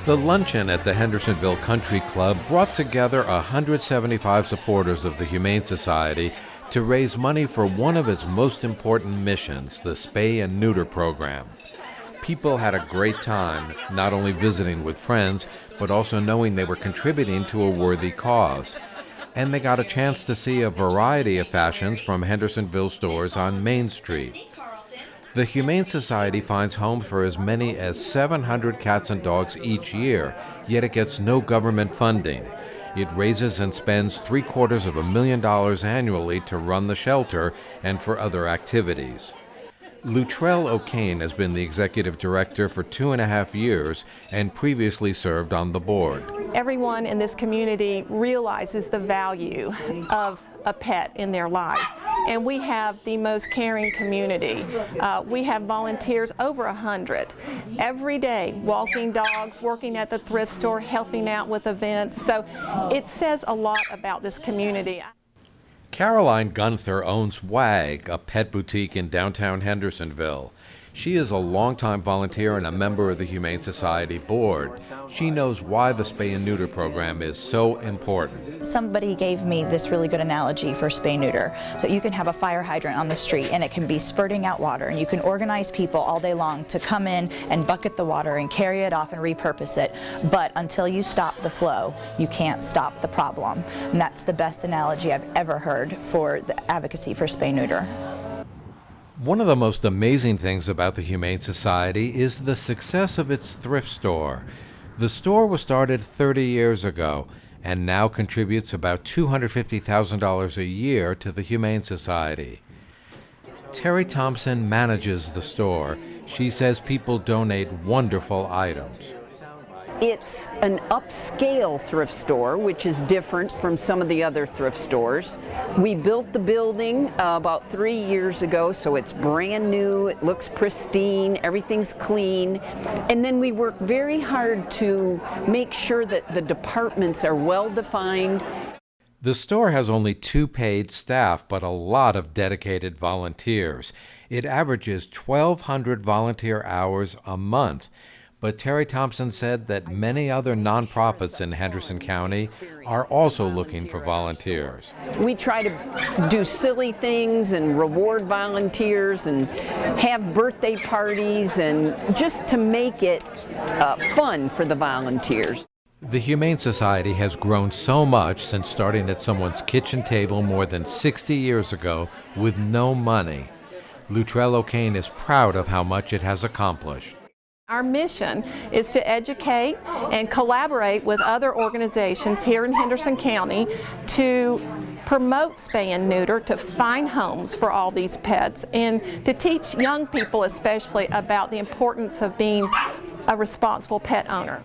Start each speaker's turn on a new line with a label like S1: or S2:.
S1: The luncheon at the Hendersonville Country Club brought together 175 supporters of the Humane Society to raise money for one of its most important missions, the spay and neuter program. People had a great time, not only visiting with friends, but also knowing they were contributing to a worthy cause. And they got a chance to see a variety of fashions from Hendersonville stores on Main Street. The Humane Society finds homes for as many as 700 cats and dogs each year, yet it gets no government funding. It raises and spends $750,000 annually to run the shelter and for other activities. Luttrell O'Kane has been the executive director for 2.5 years and previously served on the board.
S2: Everyone in this community realizes the value of a pet in their life. And we have the most caring community. We have volunteers, over 100, every day, walking dogs, working at the thrift store, helping out with events. So it says a lot about this community.
S1: Caroline Gunther owns WAG, a pet boutique in downtown Hendersonville. She is a longtime volunteer and a member of the Humane Society board. She knows why the spay and neuter program is so important.
S3: Somebody gave me this really good analogy for spay neuter. So you can have a fire hydrant on the street and it can be spurting out water, and you can organize people all day long to come in and bucket the water and carry it off and repurpose it. But until you stop the flow, you can't stop the problem. And that's the best analogy I've ever heard for the advocacy for spay neuter.
S1: One of the most amazing things about the Humane Society is the success of its thrift store. The store was started 30 years ago and now contributes about $250,000 a year to the Humane Society. Terry Thompson manages the store. She says people donate wonderful items.
S4: It's an upscale thrift store, which is different from some of the other thrift stores. We built the building about 3 years ago, so it's brand new, it looks pristine, everything's clean. And then we work very hard to make sure that the departments are well defined.
S1: The store has only 2 paid staff, but a lot of dedicated volunteers. It averages 1,200 volunteer hours a month. But Terry Thompson said that many other nonprofits in Henderson County are also looking for volunteers.
S4: We try to do silly things and reward volunteers and have birthday parties, and just to make it fun for the volunteers.
S1: The Humane Society has grown so much since starting at someone's kitchen table more than 60 years ago with no money. Luttrell O'Kane is proud of how much it has accomplished.
S2: Our mission is to educate and collaborate with other organizations here in Henderson County to promote spay and neuter, to find homes for all these pets, and to teach young people especially about the importance of being a responsible pet owner.